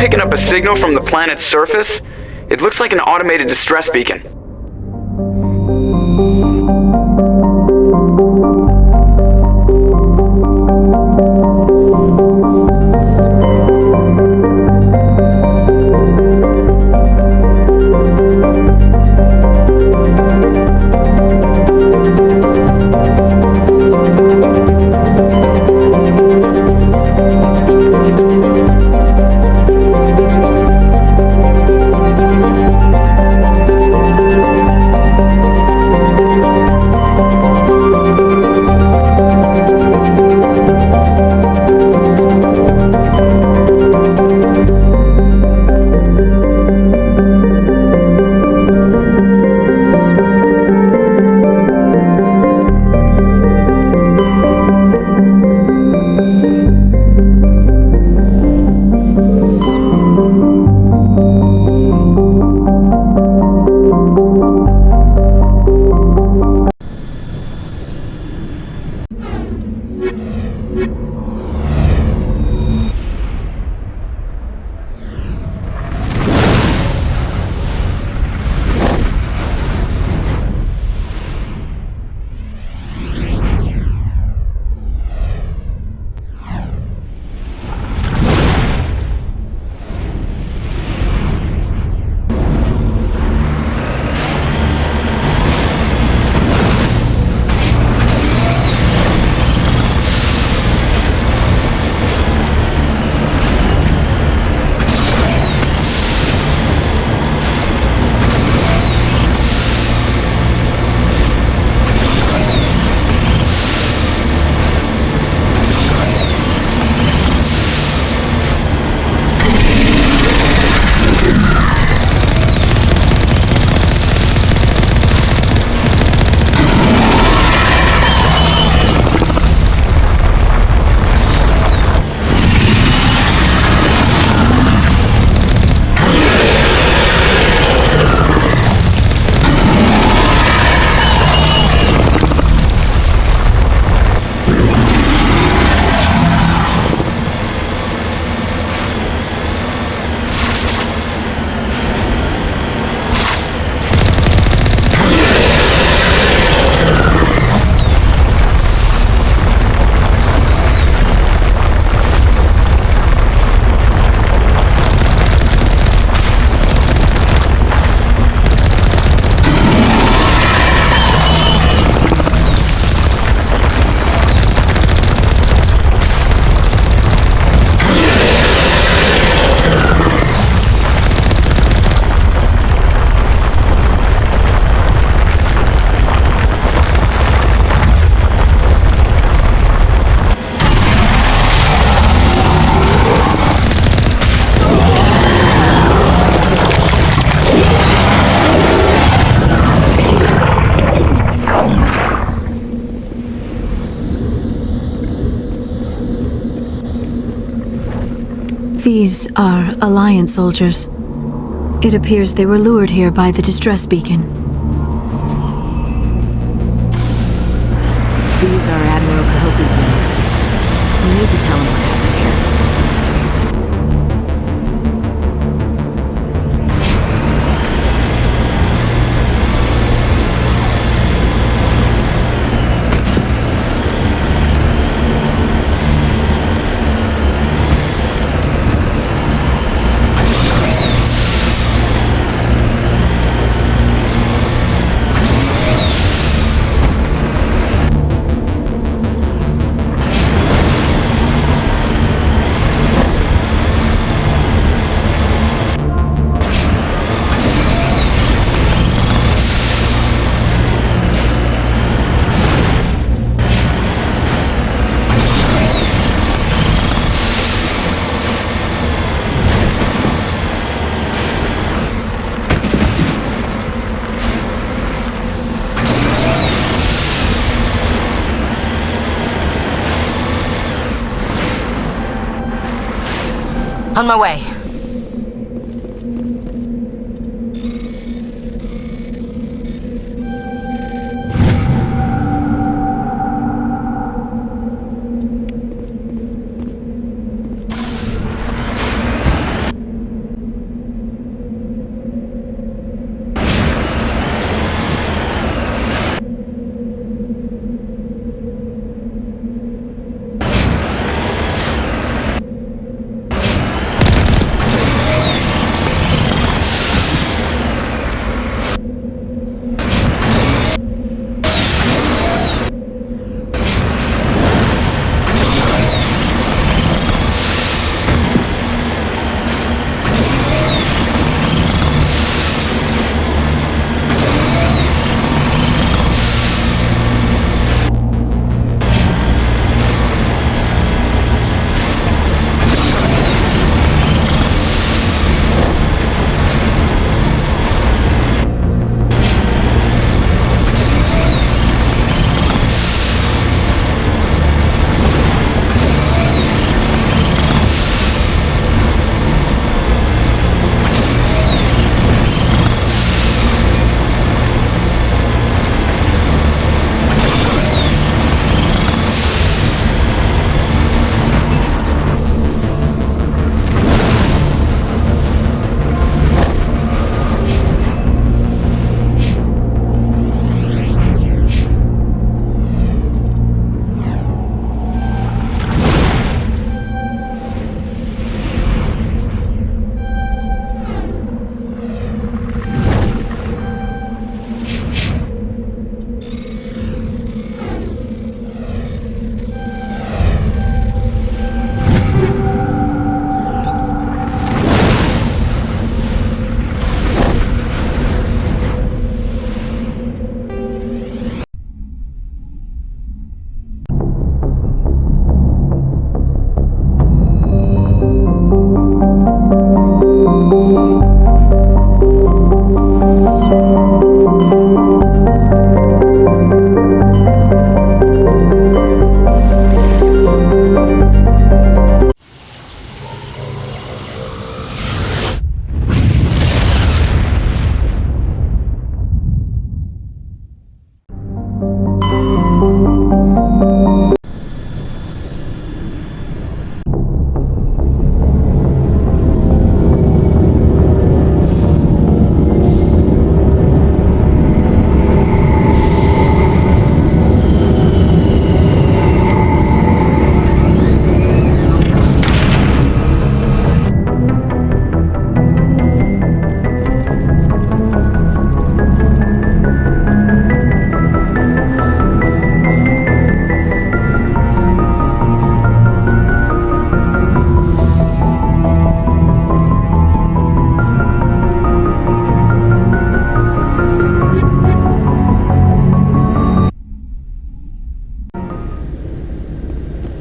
picking up a signal from the planet's surface. It looks like an automated distress beacon. These are Alliance soldiers. It appears they were lured here by the distress beacon. These are Admiral Kahoku's men. We need to tell him what happened here. On my way.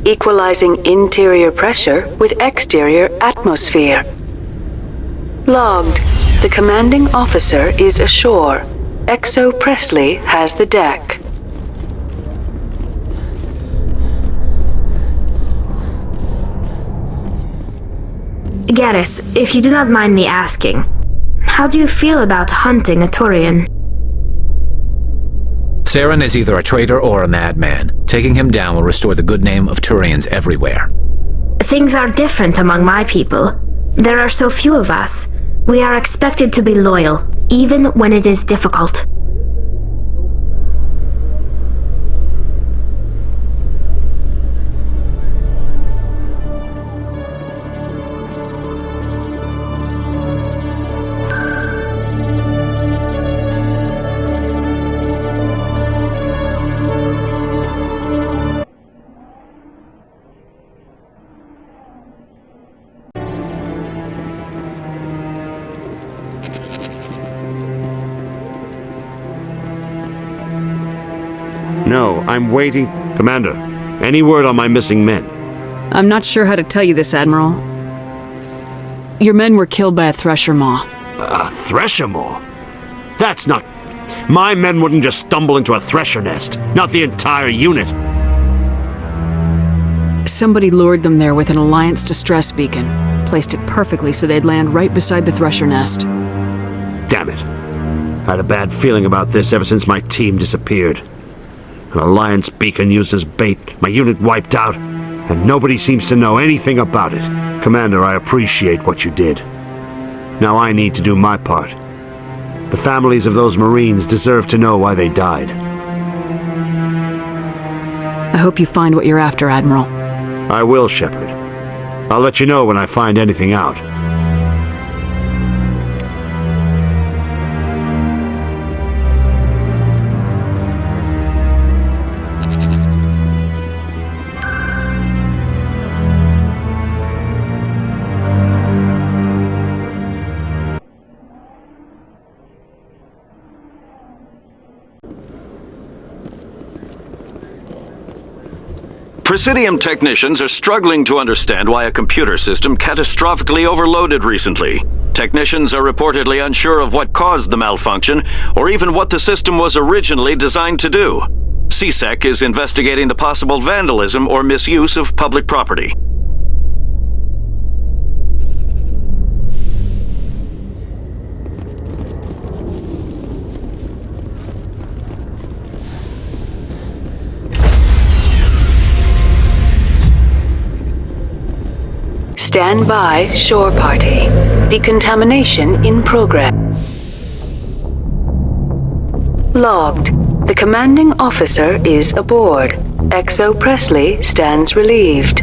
equalizing interior pressure with exterior atmosphere. Logged. The commanding officer is ashore. XO Presley has the deck. Garrus, if you do not mind me asking, how do you feel about hunting a Turian? Saren is either a traitor or a madman. Taking him down will restore the good name of Turians everywhere. Things are different among my people. There are so few of us. We are expected to be loyal, even when it is difficult. No, I'm waiting. Commander, any word on my missing men? I'm not sure how to tell you this, Admiral. Your men were killed by a Thresher Maw. A Thresher Maw? That's not... My men wouldn't just stumble into a Thresher nest. Not the entire unit. Somebody lured them there with an Alliance distress beacon. Placed it perfectly so they'd land right beside the Thresher nest. Damn it. I had a bad feeling about this ever since my team disappeared. An Alliance beacon used as bait, my unit wiped out, and nobody seems to know anything about it. Commander, I appreciate what you did. Now I need to do my part. The families of those Marines deserve to know why they died. I hope you find what you're after, Admiral. I will, Shepard. I'll let you know when I find anything out. Presidium technicians are struggling to understand why a computer system catastrophically overloaded recently. Technicians are reportedly unsure of what caused the malfunction, or even what the system was originally designed to do. CSEC is investigating the possible vandalism or misuse of public property. Stand by, shore party. Decontamination in progress. Logged. The commanding officer is aboard. XO Presley stands relieved.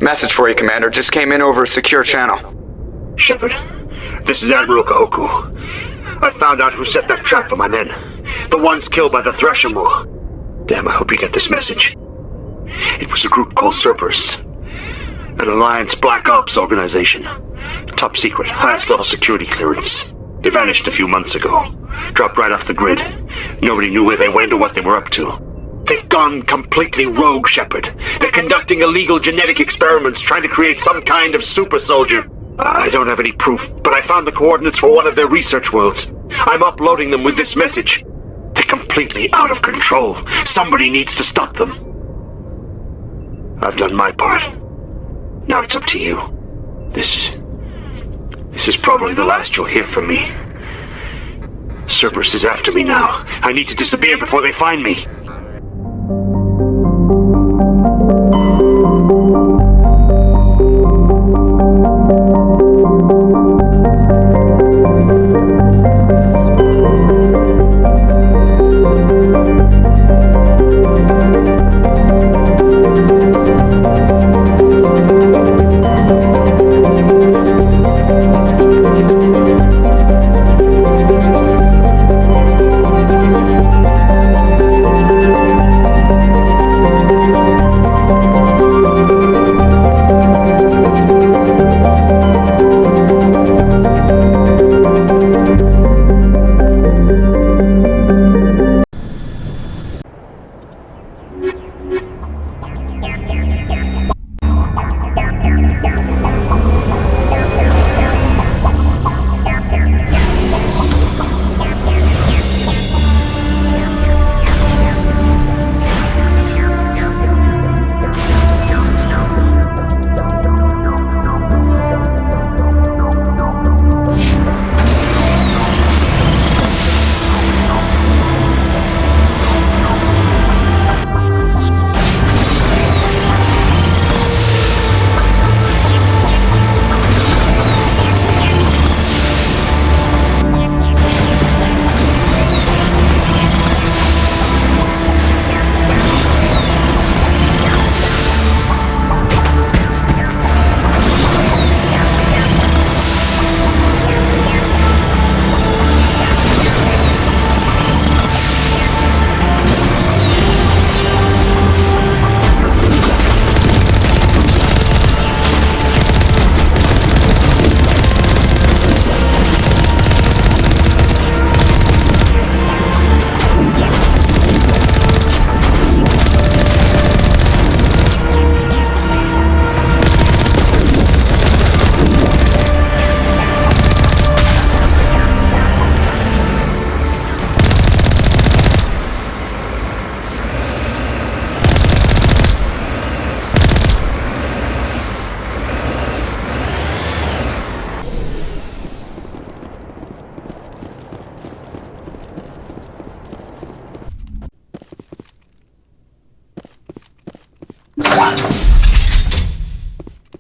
Message for you, Commander. Just came in over a secure channel. Shepard, this is Admiral Kahoku. I found out who set that trap for my men. The ones killed by the Thresher Maw. Damn, I hope you get this message. It was a group called Cerberus. An Alliance Black Ops organization. Top secret, highest level security clearance. They vanished a few months ago. Dropped right off the grid. Nobody knew where they went or what they were up to. They've gone completely rogue, Shepard. They're conducting illegal genetic experiments, trying to create some kind of super soldier. I don't have any proof, but I found the coordinates for one of their research worlds. I'm uploading them with this message. They're completely out of control. Somebody needs to stop them. I've done my part. Now it's up to you. This is probably the last you'll hear from me. Cerberus is after me now. I need to disappear before they find me.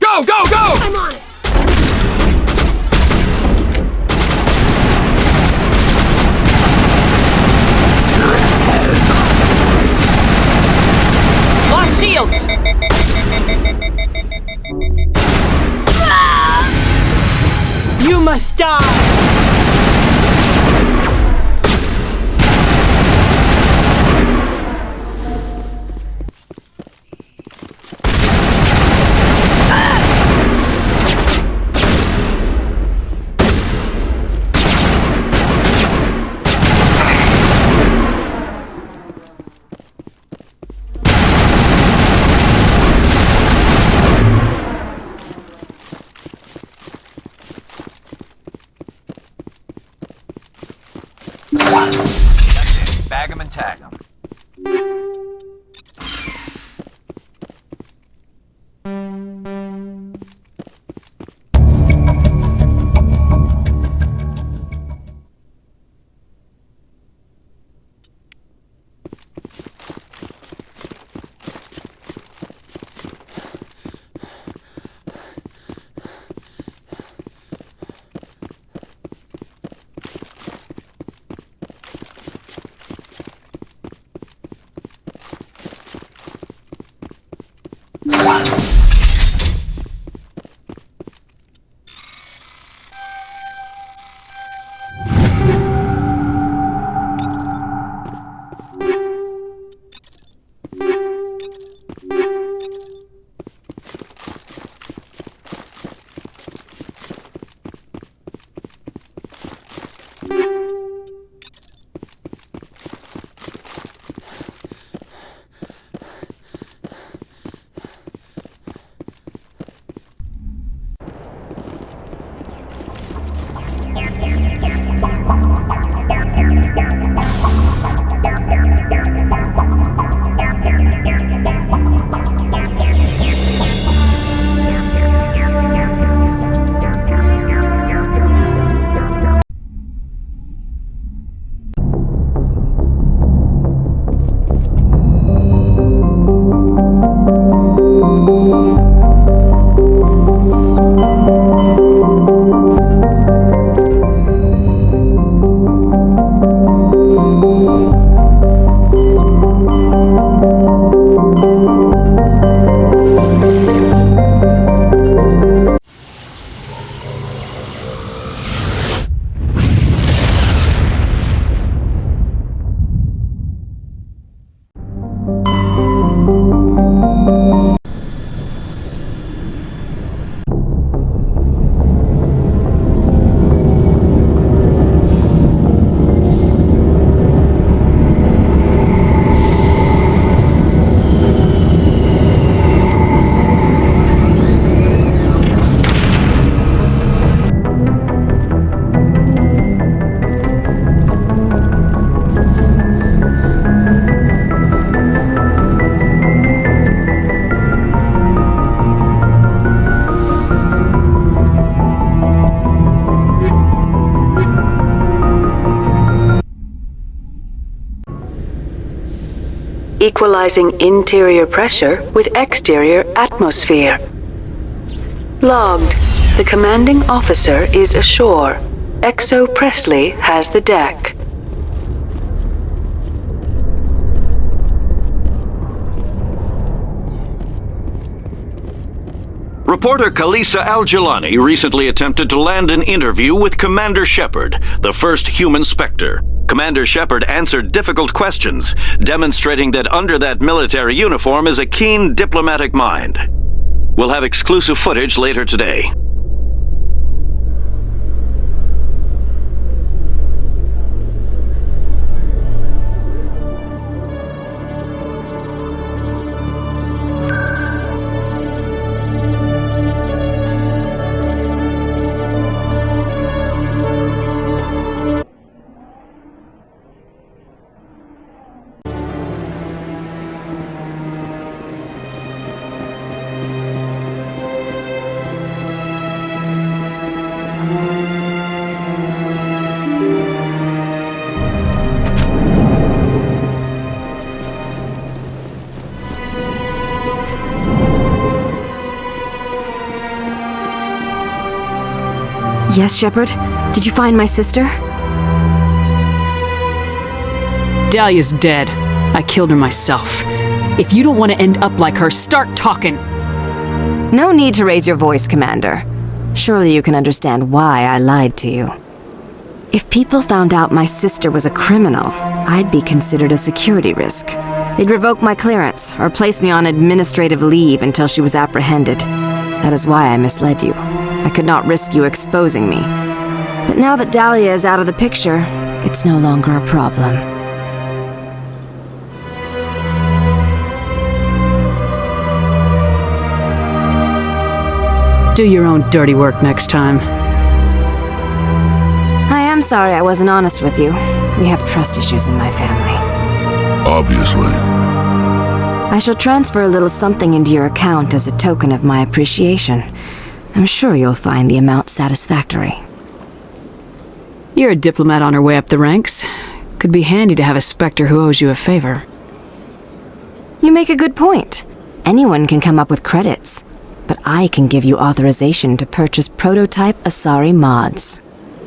Go, go, go! I'm on it! Lost shields! You must die! Bag 'em and tag 'em. equalizing interior pressure with exterior atmosphere. Logged. The commanding officer is ashore. XO Presley has the deck. Reporter Kalisa Al-Jilani recently attempted to land an interview with Commander Shepard, the first human Spectre. Commander Shepard answered difficult questions, demonstrating that under that military uniform is a keen diplomatic mind. We'll have exclusive footage later today. Yes, Shepard? Did you find my sister? Dahlia's dead. I killed her myself. If you don't want to end up like her, start talking! No need to raise your voice, Commander. Surely you can understand why I lied to you. If people found out my sister was a criminal, I'd be considered a security risk. They'd revoke my clearance or place me on administrative leave until she was apprehended. That is why I misled you. I could not risk you exposing me. But now that Dahlia is out of the picture, it's no longer a problem. Do your own dirty work next time. I am sorry I wasn't honest with you. We have trust issues in my family. Obviously. I shall transfer a little something into your account as a token of my appreciation. I'm sure you'll find the amount satisfactory. You're a diplomat on her way up the ranks. Could be handy to have a Spectre who owes you a favor. You make a good point. Anyone can come up with credits. But I can give you authorization to purchase prototype Asari mods.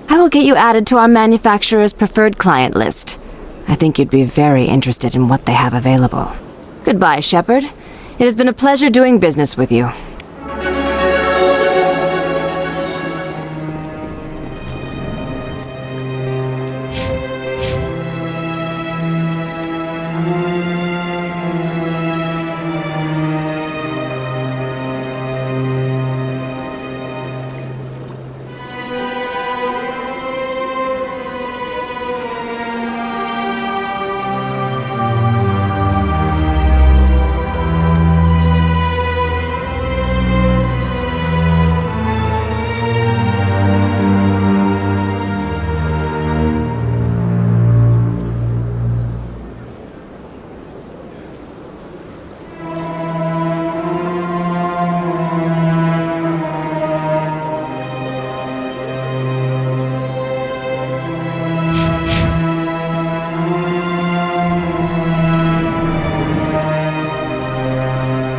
I will get you added to our manufacturer's preferred client list. I think you'd be very interested in what they have available. Goodbye, Shepard. It has been a pleasure doing business with you.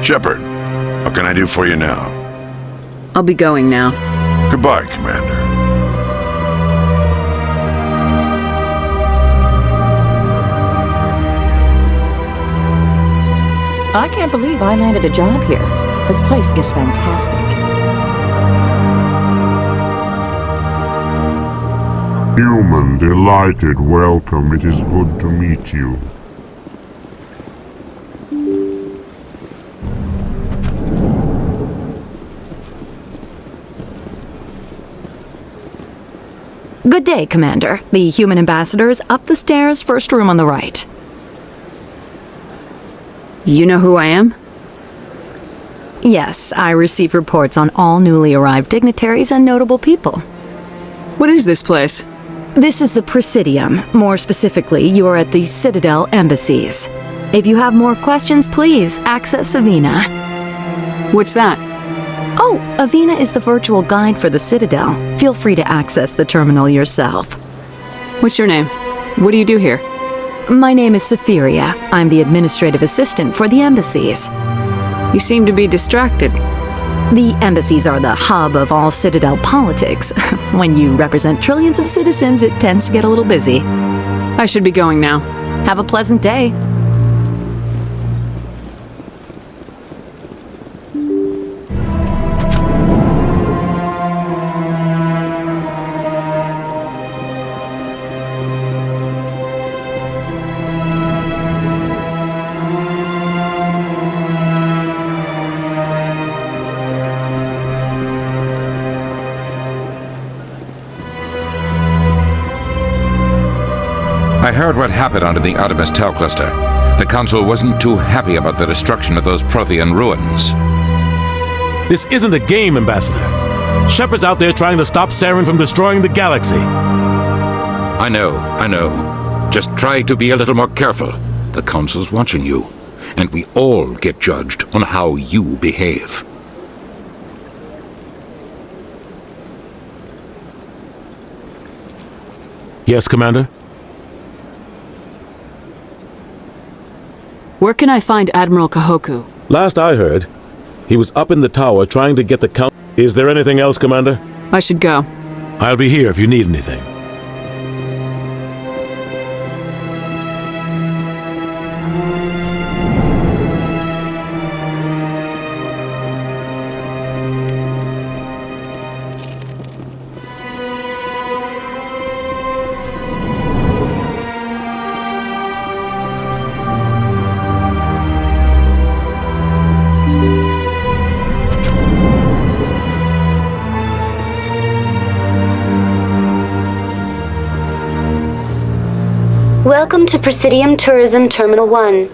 Shepard, what can I do for you now? I'll be going now. Goodbye, Commander. I can't believe I landed a job here. This place is fantastic. Human, delighted, welcome. It is good to meet you. Good day, Commander. The human ambassador is up the stairs, first room on the right. You know who I am? Yes, I receive reports on all newly arrived dignitaries and notable people. What is this place? This is the Presidium. More specifically, you are at the Citadel embassies. If you have more questions, please access Avina. What's that? Oh, Avina is the virtual guide for the Citadel. Feel free to access the terminal yourself. What's your name? What do you do here? My name is Saphiria. I'm the administrative assistant for the embassies. You seem to be distracted. The embassies are the hub of all Citadel politics. When you represent trillions of citizens, it tends to get a little busy. I should be going now. Have a pleasant day. I heard what happened under the Artemis Tau cluster. The Council wasn't too happy about the destruction of those Prothean ruins. This isn't a game, Ambassador. Shepard's out there trying to stop Saren from destroying the galaxy. I know. Just try to be a little more careful. The Council's watching you, and we all get judged on how you behave. Yes, Commander? Where can I find Admiral Kahoku? Last I heard, he was up in the tower trying to get the Council. Is there anything else, Commander? I should go. I'll be here if you need anything. Welcome to Presidium Tourism Terminal 1.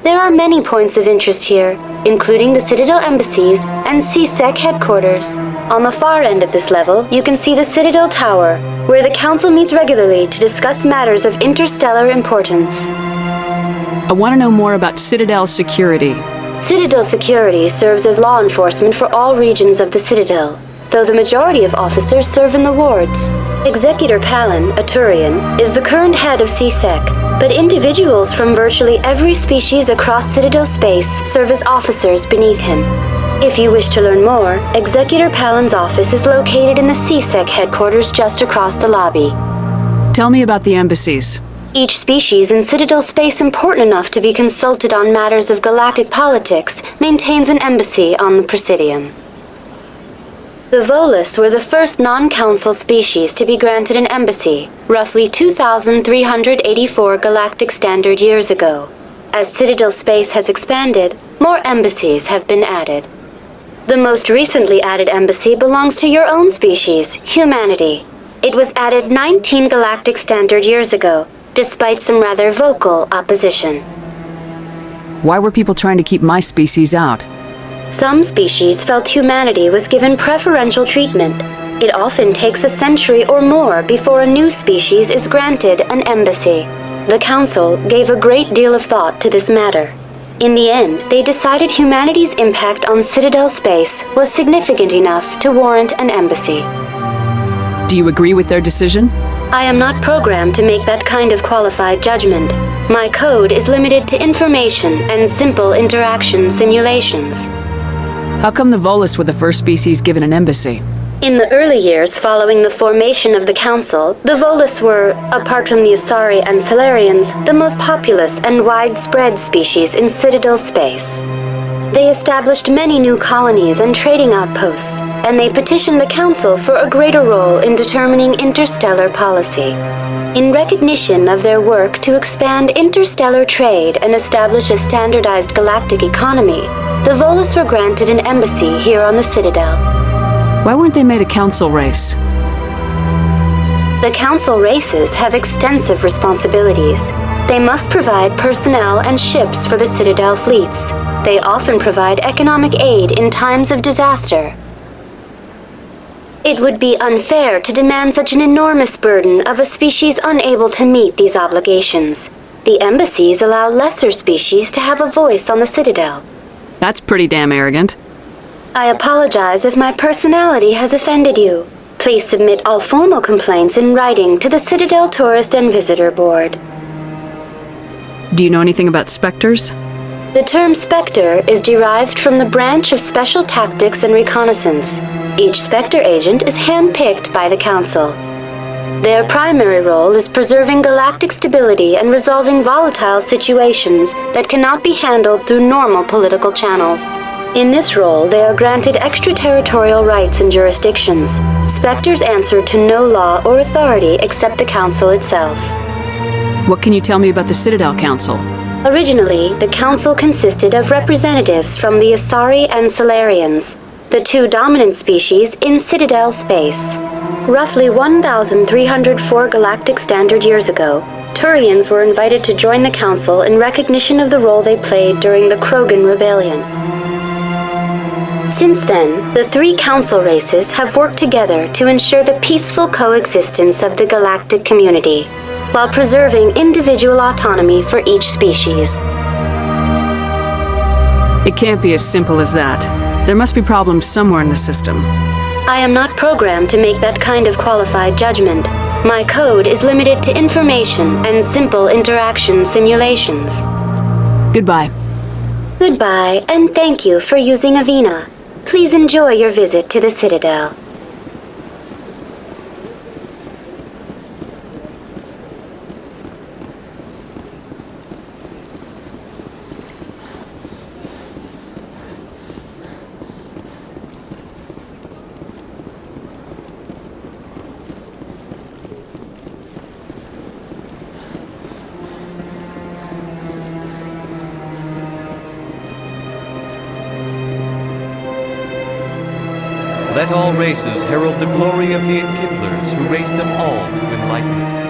There are many points of interest here, including the Citadel embassies and CSEC headquarters. On the far end of this level, you can see the Citadel Tower, where the Council meets regularly to discuss matters of interstellar importance. I want to know more about Citadel security. Citadel security serves as law enforcement for all regions of the Citadel, though the majority of officers serve in the wards. Executor Palin, a Turian, is the current head of CSEC, but individuals from virtually every species across Citadel space serve as officers beneath him. If you wish to learn more, Executor Palin's office is located in the CSEC headquarters just across the lobby. Tell me about the embassies. Each species in Citadel space important enough to be consulted on matters of galactic politics maintains an embassy on the Presidium. The Volus were the first non-council species to be granted an embassy, roughly 2,384 galactic standard years ago. As Citadel space has expanded, more embassies have been added. The most recently added embassy belongs to your own species, humanity. It was added 19 galactic standard years ago, despite some rather vocal opposition. Why were people trying to keep my species out? Some species felt humanity was given preferential treatment. It often takes a century or more before a new species is granted an embassy. The Council gave a great deal of thought to this matter. In the end, they decided humanity's impact on Citadel space was significant enough to warrant an embassy. Do you agree with their decision? I am not programmed to make that kind of qualified judgment. My code is limited to information and simple interaction simulations. How come the Volus were the first species given an embassy? In the early years following the formation of the Council, the Volus were, apart from the Asari and Salarians, the most populous and widespread species in Citadel space. They established many new colonies and trading outposts, and they petitioned the Council for a greater role in determining interstellar policy. In recognition of their work to expand interstellar trade and establish a standardized galactic economy, the Volus were granted an embassy here on the Citadel. Why weren't they made a council race? The council races have extensive responsibilities. They must provide personnel and ships for the Citadel fleets. They often provide economic aid in times of disaster. It would be unfair to demand such an enormous burden of a species unable to meet these obligations. The embassies allow lesser species to have a voice on the Citadel. That's pretty damn arrogant. I apologize if my personality has offended you. Please submit all formal complaints in writing to the Citadel Tourist and Visitor Board. Do you know anything about Spectres? The term Spectre is derived from the branch of Special Tactics and Reconnaissance. Each Spectre agent is handpicked by the Council. Their primary role is preserving galactic stability and resolving volatile situations that cannot be handled through normal political channels. In this role, they are granted extraterritorial rights and jurisdictions. Spectres answer to no law or authority except the Council itself. What can you tell me about the Citadel Council? Originally, the Council consisted of representatives from the Asari and Solarians, the two dominant species in Citadel space. Roughly 1,304 galactic standard years ago, Turians were invited to join the Council in recognition of the role they played during the Krogan Rebellion. Since then, the three Council races have worked together to ensure the peaceful coexistence of the galactic community, while preserving individual autonomy for each species. It can't be as simple as that. There must be problems somewhere in the system. I am not programmed to make that kind of qualified judgment. My code is limited to information and simple interaction simulations. Goodbye. Goodbye, and thank you for using Avina. Please enjoy your visit to the Citadel. Let all races herald the glory of the Enkindlers who raised them all to enlightenment.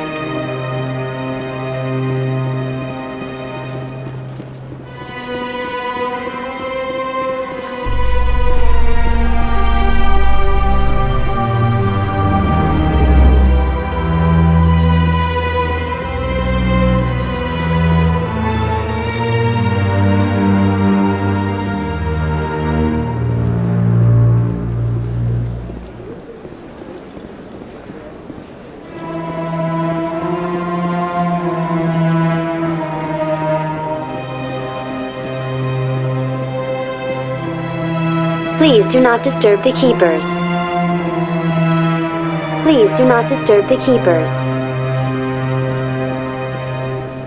Please do not disturb the Keepers. Please do not disturb the Keepers.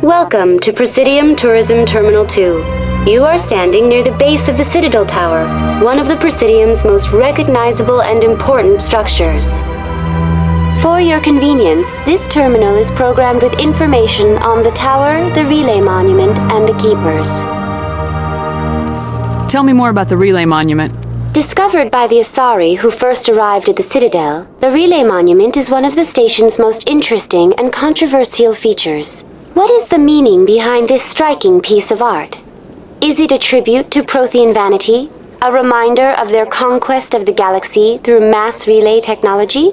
Welcome to Presidium Tourism Terminal 2. You are standing near the base of the Citadel Tower, one of the Presidium's most recognizable and important structures. For your convenience, this terminal is programmed with information on the tower, the relay monument, and the Keepers. Tell me more about the relay monument. Discovered by the Asari who first arrived at the Citadel, the relay monument is one of the station's most interesting and controversial features. What is the meaning behind this striking piece of art? Is it a tribute to Prothean vanity? A reminder of their conquest of the galaxy through mass relay technology?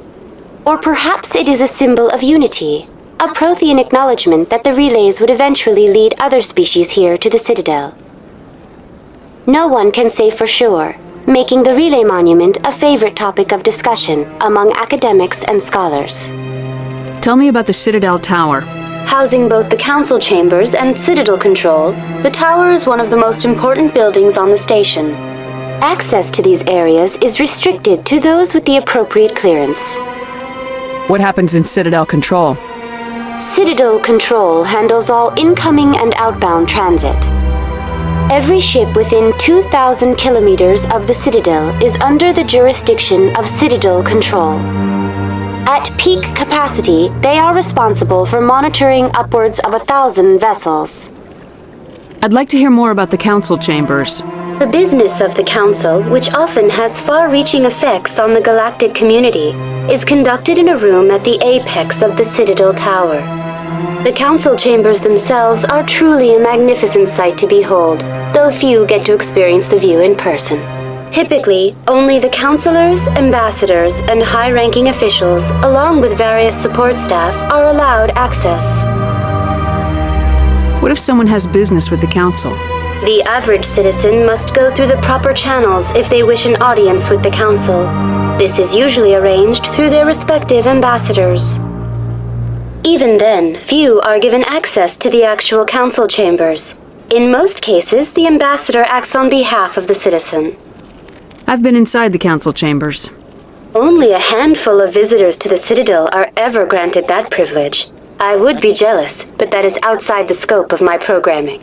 Or perhaps it is a symbol of unity, a Prothean acknowledgement that the relays would eventually lead other species here to the Citadel. No one can say for sure, making the relay monument a favorite topic of discussion among academics and scholars. Tell me about the Citadel Tower. Housing both the Council chambers and Citadel Control, the tower is one of the most important buildings on the station. Access to these areas is restricted to those with the appropriate clearance. What happens in Citadel Control? Citadel Control handles all incoming and outbound transit. Every ship within 2,000 kilometers of the Citadel is under the jurisdiction of Citadel Control. At peak capacity, they are responsible for monitoring upwards of 1,000 vessels. I'd like to hear more about the Council chambers. The business of the Council, which often has far-reaching effects on the galactic community, is conducted in a room at the apex of the Citadel Tower. The Council chambers themselves are truly a magnificent sight to behold, though few get to experience the view in person. Typically, only the councilors, ambassadors, and high-ranking officials, along with various support staff, are allowed access. What if someone has business with the Council? The average citizen must go through the proper channels if they wish an audience with the Council. This is usually arranged through their respective ambassadors. Even then, few are given access to the actual council chambers. In most cases, the ambassador acts on behalf of the citizen. I've been inside the council chambers. Only a handful of visitors to the Citadel are ever granted that privilege. I would be jealous, but that is outside the scope of my programming.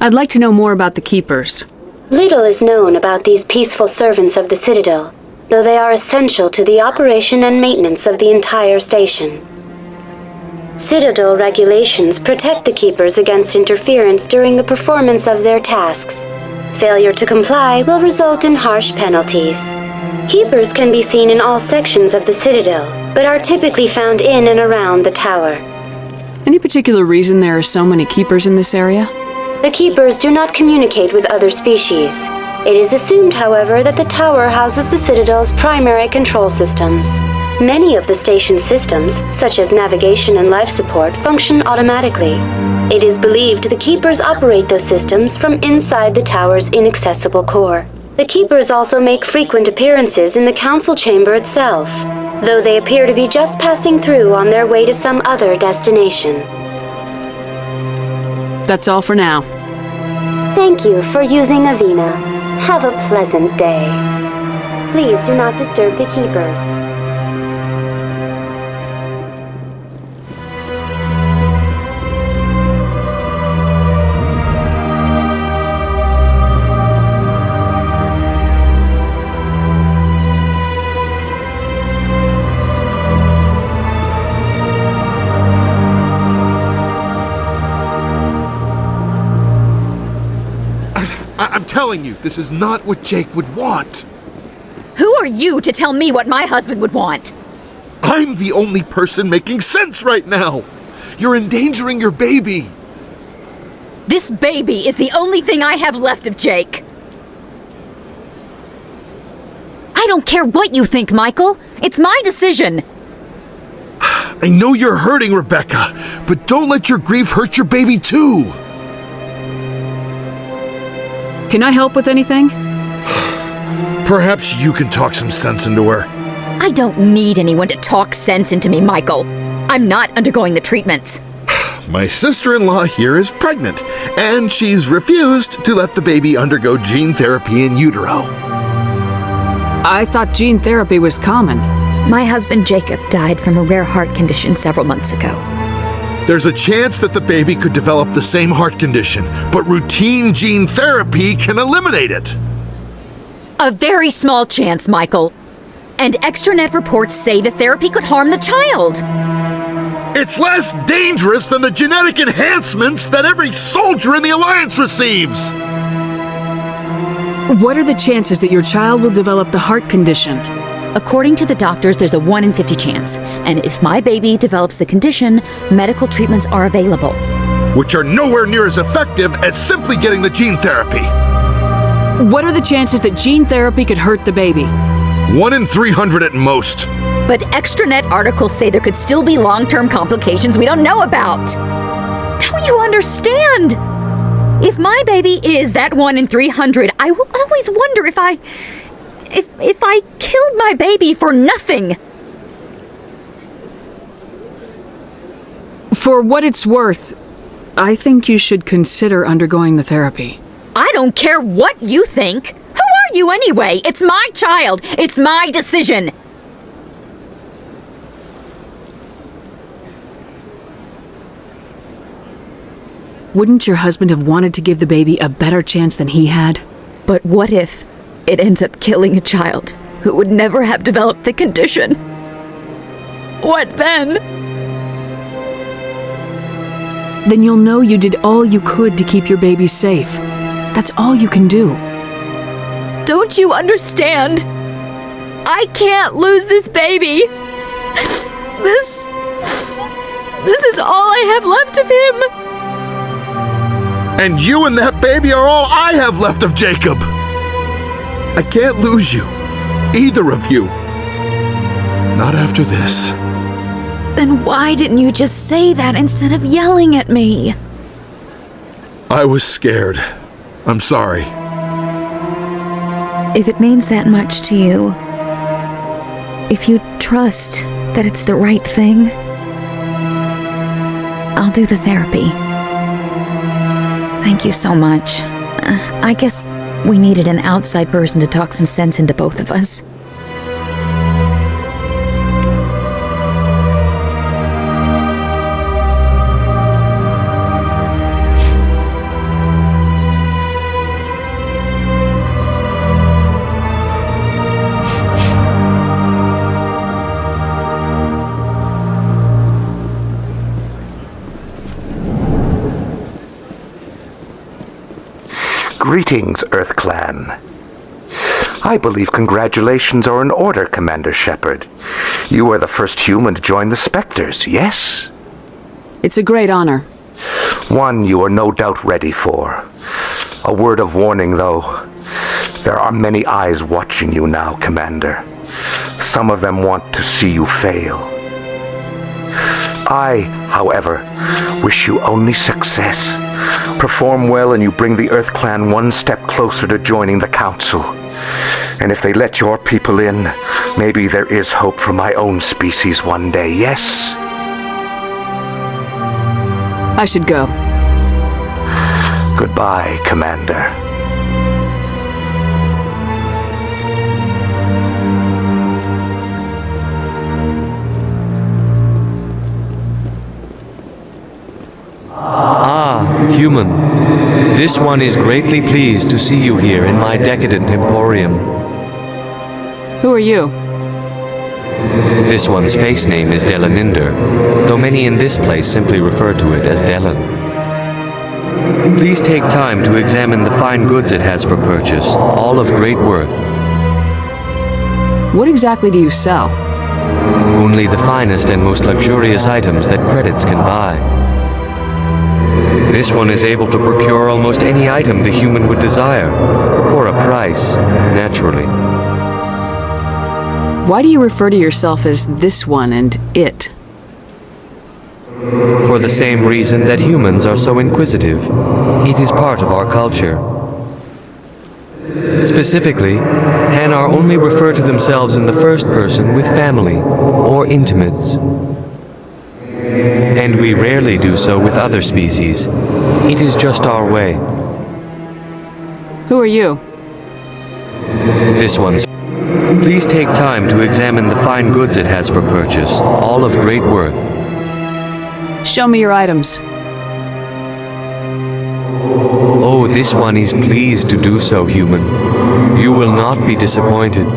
I'd like to know more about the Keepers. Little is known about these peaceful servants of the Citadel, though they are essential to the operation and maintenance of the entire station. Citadel regulations protect the Keepers against interference during the performance of their tasks. Failure to comply will result in harsh penalties. Keepers can be seen in all sections of the Citadel, but are typically found in and around the tower. Any particular reason there are so many Keepers in this area? The Keepers do not communicate with other species. It is assumed, however, that the tower houses the Citadel's primary control systems. Many of the station's systems, such as navigation and life support, function automatically. It is believed the Keepers operate those systems from inside the tower's inaccessible core. The Keepers also make frequent appearances in the council chamber itself, though they appear to be just passing through on their way to some other destination. That's all for now. Thank you for using Avina. Have a pleasant day. Please do not disturb the Keepers. I'm telling you, this is not what Jake would want. Who are you to tell me what my husband would want? I'm the only person making sense right now. You're endangering your baby. This baby is the only thing I have left of Jake. I don't care what you think, Michael. It's my decision. I know you're hurting, Rebecca, but don't let your grief hurt your baby too. Can I help with anything? Perhaps you can talk some sense into her. I don't need anyone to talk sense into me, Michael. I'm not undergoing the treatments. My sister-in-law here is pregnant, and she's refused to let the baby undergo gene therapy in utero. I thought gene therapy was common. My husband Jacob died from a rare heart condition several months ago. There's a chance that the baby could develop the same heart condition, but routine gene therapy can eliminate it. A very small chance, Michael. And extranet reports say the therapy could harm the child. It's less dangerous than the genetic enhancements that every soldier in the Alliance receives. What are the chances that your child will develop the heart condition? According to the doctors, there's a 1 in 50 chance. And if my baby develops the condition, medical treatments are available. Which are nowhere near as effective as simply getting the gene therapy. What are the chances that gene therapy could hurt the baby? 1 in 300 at most. But extranet articles say there could still be long-term complications we don't know about. Don't you understand? If my baby is that 1 in 300, I will always wonder if I killed my baby for nothing. For what it's worth, I think you should consider undergoing the therapy. I don't care what you think. Who are you anyway? It's my child. It's my decision. Wouldn't your husband have wanted to give the baby a better chance than he had? But what if it ends up killing a child who would never have developed the condition? What then? Then you'll know you did all you could to keep your baby safe. That's all you can do. Don't you understand? I can't lose this baby. This is all I have left of him. And you and that baby are all I have left of Jacob. I can't lose you. Either of you. Not after this. Then why didn't you just say that instead of yelling at me? I was scared. I'm sorry. If it means that much to you, if you trust that it's the right thing, I'll do the therapy. Thank you so much. I guess we needed an outside person to talk some sense into both of us. Greetings, Earth Clan. I believe congratulations are in order, Commander Shepard. You are the first human to join the Spectres, yes? It's a great honor. One you are no doubt ready for. A word of warning, though. There are many eyes watching you now, Commander. Some of them want to see you fail. I, however, wish you only success. Perform well and you bring the Earth Clan one step closer to joining the Council. And if they let your people in, maybe there is hope for my own species one day, yes? I should go. Goodbye, Commander. Ah, human. This one is greatly pleased to see you here in my decadent emporium. Who are you? This one's face name is Delaninder, though many in this place simply refer to it as Delan. Please take time to examine the fine goods it has for purchase, all of great worth. What exactly do you sell? Only the finest and most luxurious items that credits can buy. This one is able to procure almost any item the human would desire, for a price, naturally. Why do you refer to yourself as this one and it? For the same reason that humans are so inquisitive. It is part of our culture. Specifically, Hanar only refer to themselves in the first person with family or intimates. And we rarely do so with other species. It is just our way. Who are you? This one's... Please take time to examine the fine goods it has for purchase, all of great worth. Show me your items. Oh, this one is pleased to do so, human. You will not be disappointed.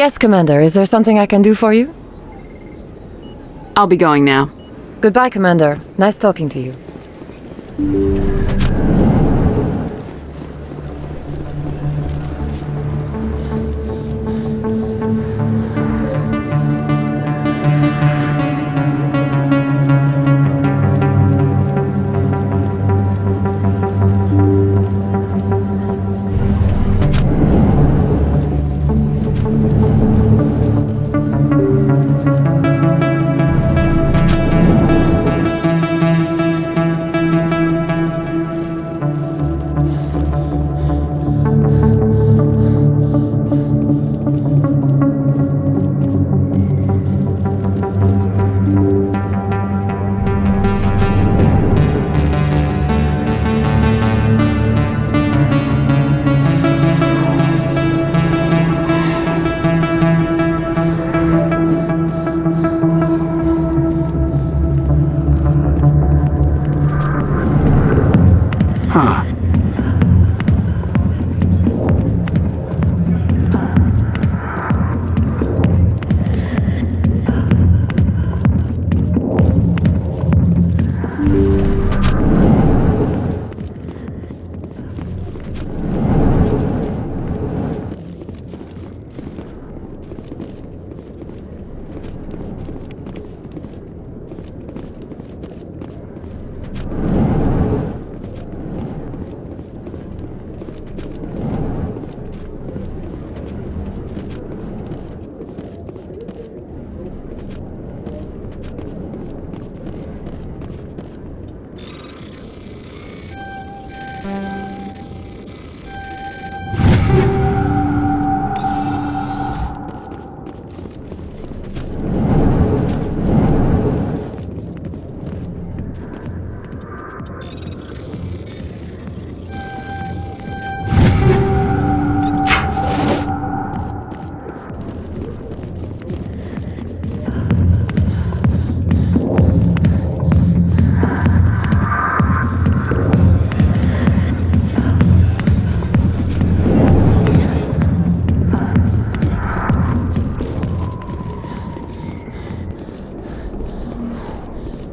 Yes, Commander. Is there something I can do for you? I'll be going now. Goodbye, Commander. Nice talking to you.